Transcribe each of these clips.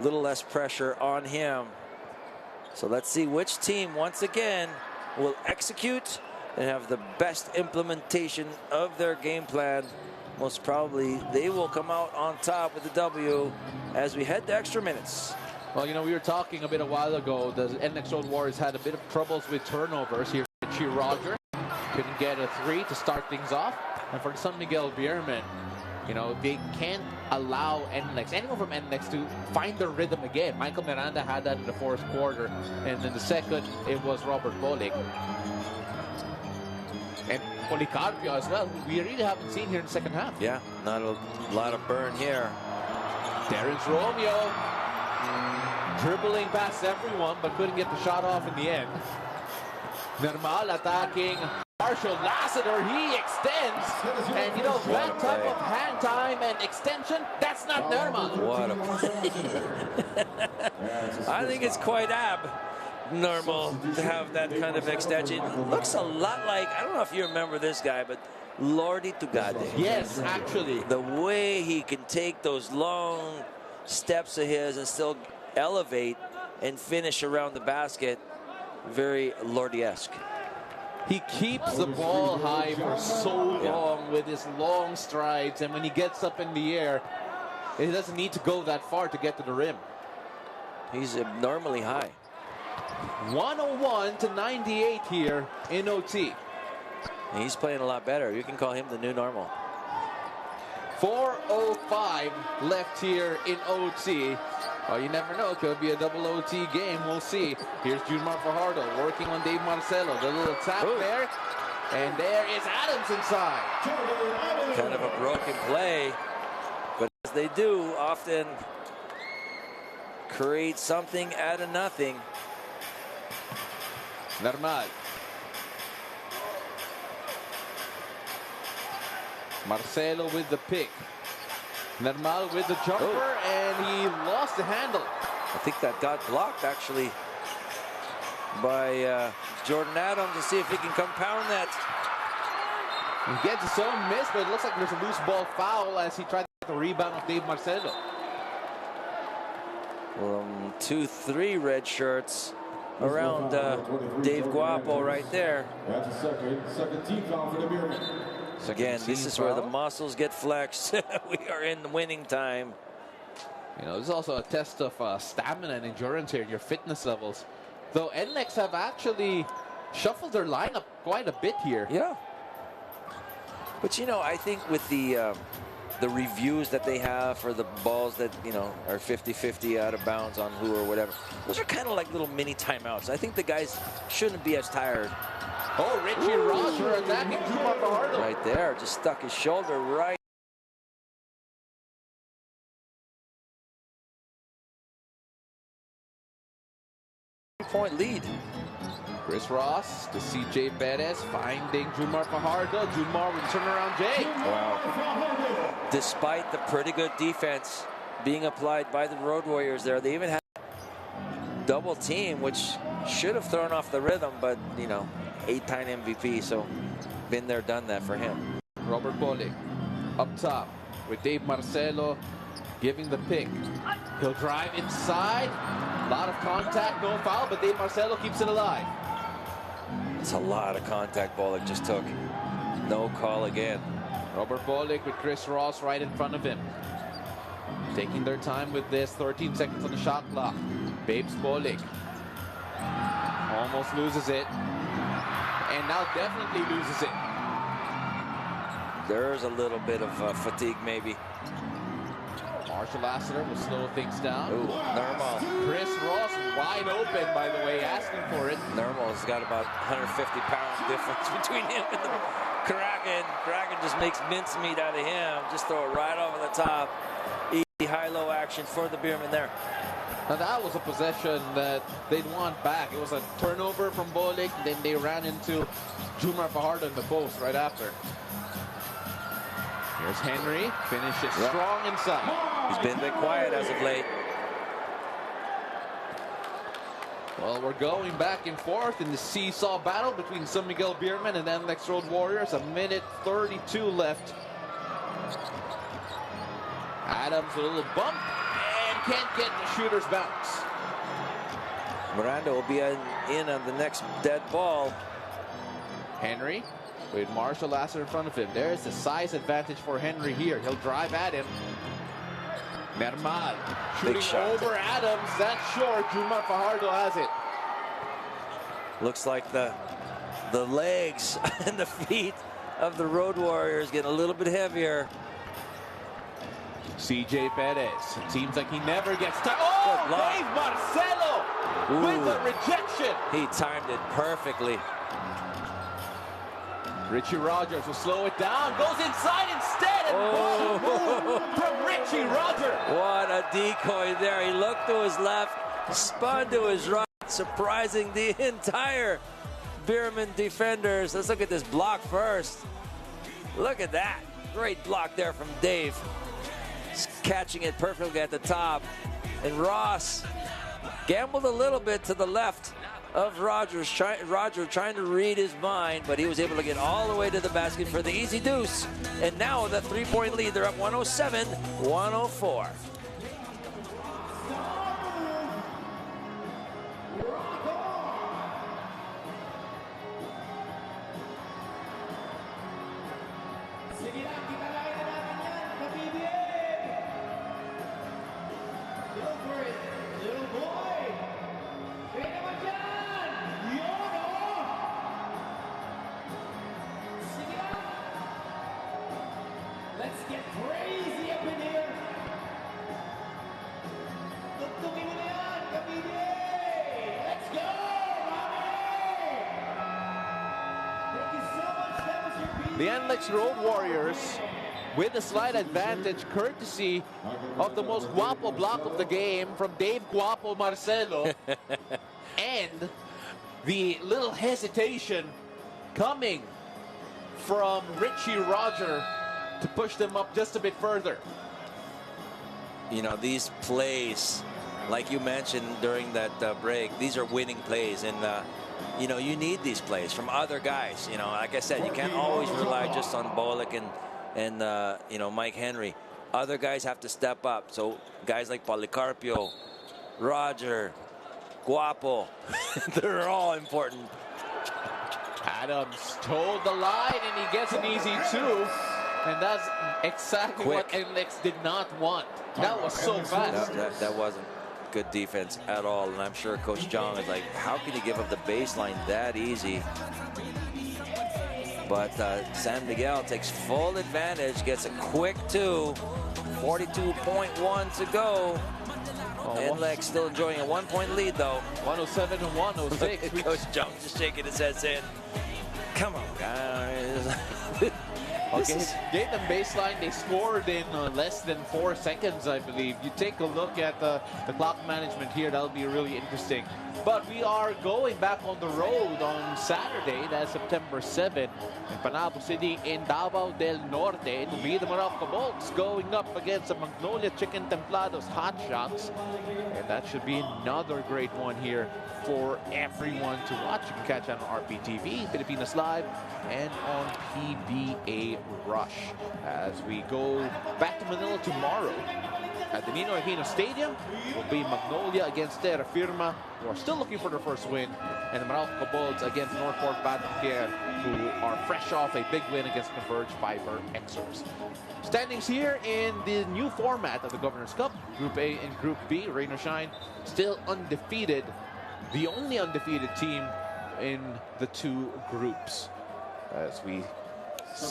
A little less pressure on him. So let's see which team once again will execute and have the best implementation of their game plan. Most probably they will come out on top with the W as we head to extra minutes. Well, you know, we were talking a bit a while ago. The NLEX Road Warriors had a bit of troubles with turnovers here. Richie Roger couldn't get a 3 to start things off. And for San Miguel Beermen, you know, they can't allow NLEX, anyone from NLEX, to find their rhythm again. Michael Miranda had that in the fourth quarter. And in the second, it was Robert Bolick. And Policarpio as well, who we really haven't seen here in the second half. Yeah, not a lot of burn here. Terrence Romeo dribbling past everyone, but couldn't get the shot off in the end. Normal attacking. Marshall Lassiter, he extends. And you know, that type of hand time and extension, that's not normal. What a play. I think it's quite abnormal to have that kind of extension. It looks a lot like, I don't know if you remember this guy, but Lordy Tugade. Yes, actually. The way he can take those long steps of his and still elevate and finish around the basket, very Lordy-esque. He keeps the ball high for so long with his long strides, and when he gets up in the air, he doesn't need to go that far to get to the rim. He's abnormally high. 101 to 98 here in OT. He's playing a lot better. You can call him the new normal. 4:05 left here in OT. Oh, you never know. Could be a double OT game. We'll see. Here's Junmar Fajardo working on Dave Marcelo. The little tap there. And there is Adams inside. Kind of a broken play. But as they do, often create something out of nothing. Normal. Marcelo with the pick. Normal with the jumper, and he lost the handle. I think that got blocked, actually, by Jordan Adams to see if he can compound that. He gets his own miss, but it looks like there's a loose ball foul as he tried to get the rebound of Dave Marcelo. 2-3 red shirts around Dave Guapo right there. That's a second team foul for the Beermen. Again, this is where the muscles get flexed. We are in the winning time. You know, this is also a test of stamina and endurance here, and your fitness levels. Though NLEX have actually shuffled their lineup quite a bit here. Yeah. But, you know, I think with the reviews that they have for the balls that, you know, are 50-50 out of bounds on who or whatever, those are kind of like little mini timeouts. I think the guys shouldn't be as tired. Oh, Richie Roger attacking Junmar Fajardo. Right there, just stuck his shoulder right. Point lead. Chris Ross to CJ Perez finding Junmar Fajardo. Junmar with turnaround J. Wow. Despite the pretty good defense being applied by the Road Warriors there, they even had double team, which should have thrown off the rhythm, but, you know, 8-time MVP, so been there, done that for him. Robert Bolick up top with Dave Marcelo giving the pick. He'll drive inside. A lot of contact, no foul, but Dave Marcelo keeps it alive. It's a lot of contact Bolick just took. No call again. Robert Bolick with Chris Ross right in front of him. Taking their time with this. 13 seconds on the shot clock. Babes Bolick almost loses it. And now definitely loses it. There's a little bit of fatigue, maybe. Marshall Lassiter will slow things down. Ooh, Normal. Chris Ross wide open, by the way, asking for it. Normal's got about 150-pound difference between him and the Kraken. Kraken just makes mincemeat out of him. Just throw it right over the top. Easy high-low action for the Beermen there. Now that was a possession that they'd want back. It was a turnover from Bolick, then they ran into Junmar Fajardo in the post right after. Here's Henry, finishes strong inside. He's been a bit quiet as of late. Well, we're going back and forth in the seesaw battle between San Miguel Beermen and NLEX Road Warriors. 1:32 left. Adams with a little bump, and can't get the shooter's bounce. Miranda will be in on the next dead ball. Henry with Marshall Lasser in front of him. There's the size advantage for Henry here. He'll drive at him. Mermal shooting over Adams. That's short. Jumar Fajardo has it. Looks like the legs and the feet of the Road Warriors getting a little bit heavier. CJ Perez. It seems like he never gets time. Oh, Dave Marcelo with the rejection. He timed it perfectly. Richie Rogers will slow it down. Goes inside instead. And move from Richie Rogers. What a decoy there. He looked to his left, spun to his right, surprising the entire Beermen defenders. Let's look at this block first. Look at that. Great block there from Dave. Catching it perfectly at the top. And Ross gambled a little bit to the left of Rogers. Roger trying to read his mind, but he was able to get all the way to the basket for the easy deuce. And now the three-point lead. They're up 107-104. Let's get crazy up in here. Tugtugin mo na yan, PBA. Let's go, Robbie! Thank you so much. That was your PBA. The NLEX Road Warriors with a slight advantage courtesy of the most guapo block of the game from Dave Guapo Marcelo. And the little hesitation coming from Richie Roger to push them up just a bit further. You know, these plays, like you mentioned during that break, these are winning plays. And, you know, you need these plays from other guys. You know, like I said, you can't always rely just on Bolek and you know, Mike Henry. Other guys have to step up. So guys like Policarpio, Roger, Guapo, they're all important. Adams told the line, and he gets an easy two. And that's exactly what NLEX did not want. That was so fast. That wasn't good defense at all. And I'm sure Coach Jong is like, how can you give up the baseline that easy? But San Miguel takes full advantage, gets a quick two. 42.1 to go. NLEX still enjoying a 1-point lead, though. 107-106. Coach Jong just shaking his head saying, come on, guys. Okay, gave them baseline. They scored in less than 4 seconds, I believe. You take a look at the clock management here. That'll be really interesting. But we are going back on the road on Saturday. That's September 7th in Panabo City in Davao del Norte. It will be the Meralco Bolts going up against the Magnolia Chicken Templados Hot Shots. And that should be another great one here for everyone to watch. You can catch that on RPTV, Pilipinas Live, and on PBA Rush. As we go back to Manila tomorrow at the Nino Aquino Stadium, will be Magnolia against Terra Firma, who are still looking for their first win, and the Meralco Bolts against Northport Batangere, who are fresh off a big win against Converge Fiber Xers. Standings here in the new format of the Governor's Cup, Group A and Group B, rain or shine, still undefeated. The only undefeated team in the two groups. As we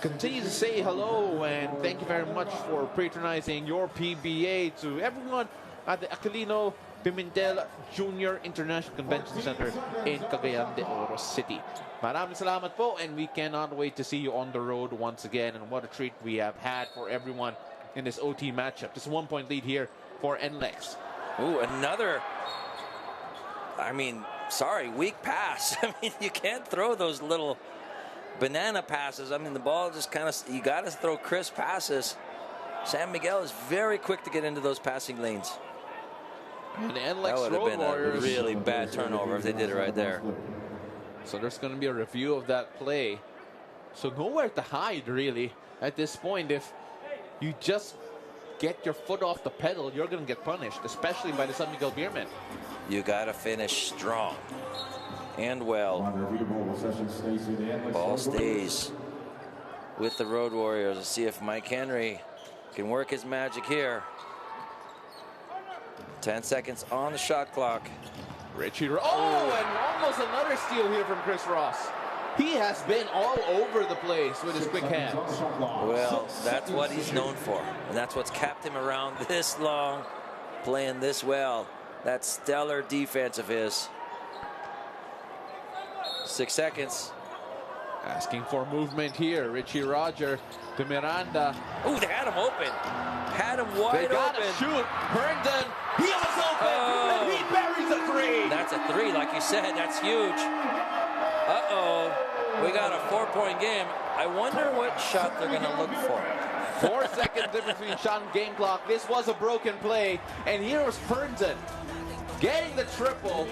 continue to say hello and thank you very much for patronizing your PBA to everyone at the Aquilino Pimentel Junior International Convention Center in Cagayan de Oro City. Maraming salamat po, and we cannot wait to see you on the road once again. And what a treat we have had for everyone in this OT matchup. Just a 1-point lead here for NLEX. Ooh, another, I mean, sorry, weak pass. I mean, you can't throw those little banana passes. I mean, the ball just kind of, you got to throw crisp passes. San Miguel is very quick to get into those passing lanes. And the That NLEX would have Road been Warriors. a really bad turnover if they did it right there. So there's going to be a review of that play. So nowhere to hide, really, at this point. If you just get your foot off the pedal, you're going to get punished, especially by the San Miguel Beermen. You got to finish strong and well. Ball stays with the Road Warriors. Let's see if Mike Henry can work his magic here. 10 seconds on the shot clock. Richie, and almost another steal here from Chris Ross. He has been all over the place with his quick hands. Well, that's what he's known for, and that's what's kept him around this long, playing this well. That stellar defense of his. 6 seconds. Asking for movement here. Richie Roger to Miranda. Ooh, they had him open. Had him wide open. They gotta shoot. Herndon, he was open, and he buries a three. That's a three, like you said. That's huge. Uh-oh. We got a 4-point game. I wonder what shot they're going to look for. 4 seconds difference between shot and game clock. This was a broken play, and here was Herndon getting the triple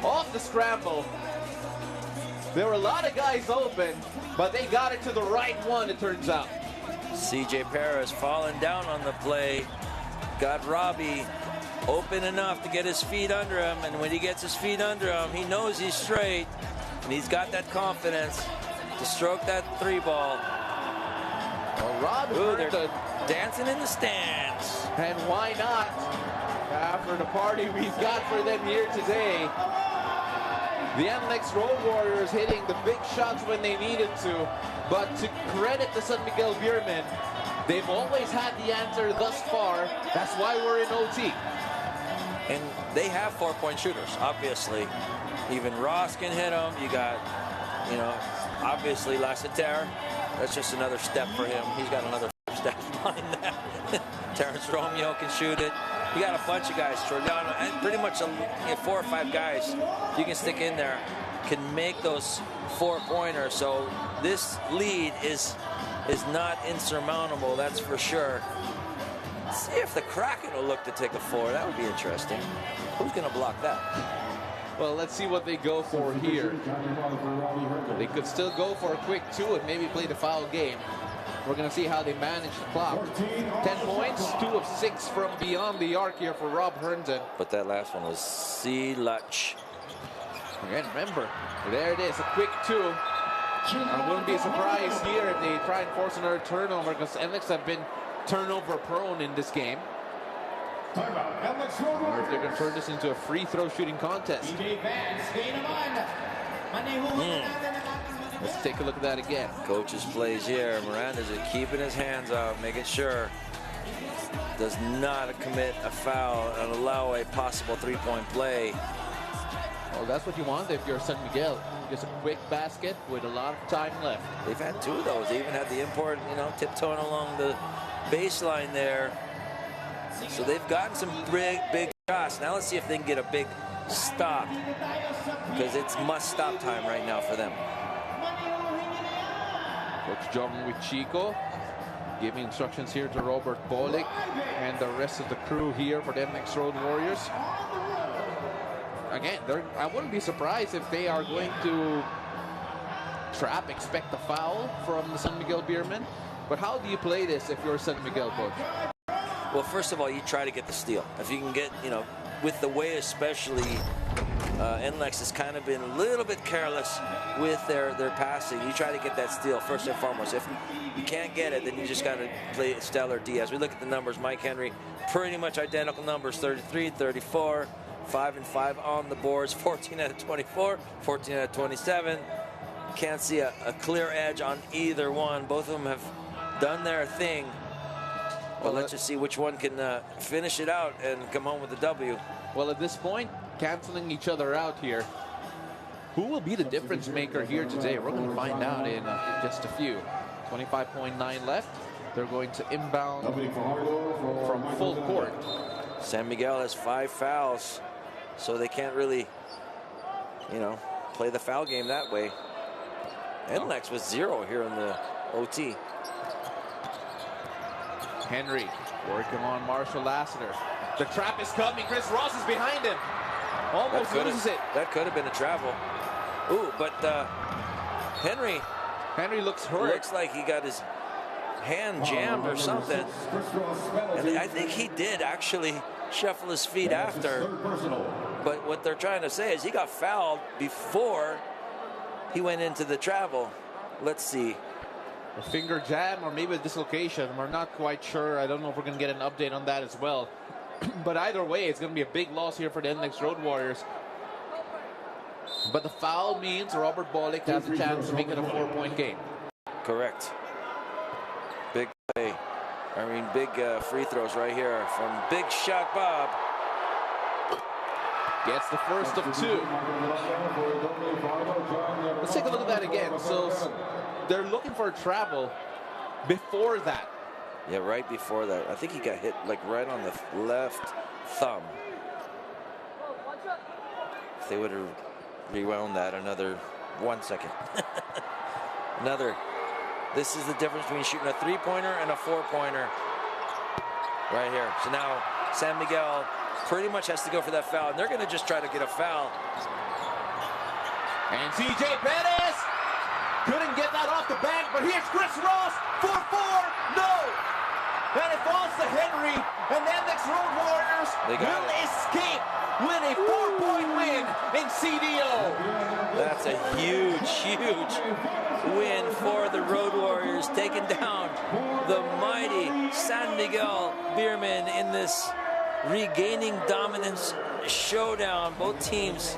off the scramble. There were a lot of guys open, but they got it to the right one, it turns out. CJ Paris falling down on the play. Got Robbie open enough to get his feet under him, and when he gets his feet under him, he knows he's straight, and he's got that confidence to stroke that three ball. Well, Robbie, they're dancing in the stands. And why not? After the party we've got for them here today. The NLEX Road Warriors hitting the big shots when they needed to, but to credit the San Miguel Beermen, they've always had the answer thus far. That's why we're in OT. And they have 4-point shooters, obviously. Even Ross can hit them. You got, you know, obviously Lassiter. That's just another step for him. He's got another step behind that. Terrence Romeo can shoot it. You got a bunch of guys, Giordano, and pretty much 4 or 5 guys you can stick in there can make those 4-pointers. So this lead is not insurmountable, that's for sure. Let's see if the Kraken will look to take a 4. That would be interesting. Who's going to block that? Well, let's see what they go for here. They could still go for a quick 2 and maybe play the foul game. We're going to see how they manage the clock. 10 points, 2 of 6 from beyond the arc here for Rob Herndon. But that last one was C-Lutch. Again, remember, there it is, a quick 2. I wouldn't be surprised here if they try and force another turnover, because NLEX have been turnover prone in this game. Or if they're going to turn this into a free throw shooting contest. Let's take a look at that again. Coach's plays here. Miranda's keeping his hands out, making sure does not commit a foul and allow a possible 3-point play. Well, that's what you want if you're San Miguel. Just a quick basket with a lot of time left. They've had 2 of those. They even had the import, you know, tiptoeing along the baseline there. So they've gotten some big shots. Now let's see if they can get a big stop, because it's must-stop time right now for them. Coach John with Chico giving instructions here to Robert Bolick and the rest of the crew here for the NLEX Road Warriors. Again, I wouldn't be surprised if they are going to expect a foul from the San Miguel Beermen. But how do you play this if you're San Miguel, coach? Well, first of all, you try to get the steal. If you can get, you know, with the way especially NLEX has kind of been a little bit careless with their passing. You try to get that steal first and foremost. If you can't get it, then you just got to play stellar D. As we look at the numbers, Mike Henry, pretty much identical numbers, 33, 34, 5 and 5 on the boards, 14 out of 24, 14 out of 27. Can't see a clear edge on either one. Both of them have done their thing. Well, let's just see which one can finish it out and come home with the W. Well, at this point, canceling each other out here. Who will be the difference maker here today? We're going to find out in just a few. 25.9 left. They're going to inbound from full court. San Miguel has 5 fouls, so they can't really, you know, play the foul game that way. NLEX was 0 here in the OT. Henry working on Marshall Lassiter. The trap is coming. Chris Ross is behind him. Almost loses it. That could have been a travel. Ooh, but Henry looks hurt. Looks like he got his hand jammed or something. And I think he did actually shuffle his feet after. But what they're trying to say is he got fouled before he went into the travel. Let's see. A finger jam or maybe a dislocation. We're not quite sure. I don't know if we're going to get an update on that as well. But either way, it's going to be a big loss here for the NLEX Road Warriors. But the foul means Robert Bolick has a chance to make it a 4-point game. Correct. Big play. I mean, big free throws right here from Big Shot Bob. Gets the first of 2. Let's take a look at that again. So they're looking for a travel before that. Yeah, right before that. I think he got hit like right on the left thumb. If they would have rewound that another 1 second. This is the difference between shooting a 3-pointer and a 4-pointer. Right here. So now San Miguel pretty much has to go for that foul. And they're going to just try to get a foul. And CJ Perez couldn't get that off the bank, but here's Chris Ross for 4. No! And it falls to Henry, and the NLEX Road Warriors will escape with a 4-point win in CDO. That's a huge, huge win for the Road Warriors, taking down the mighty San Miguel Beermen in this regaining dominance showdown. Both teams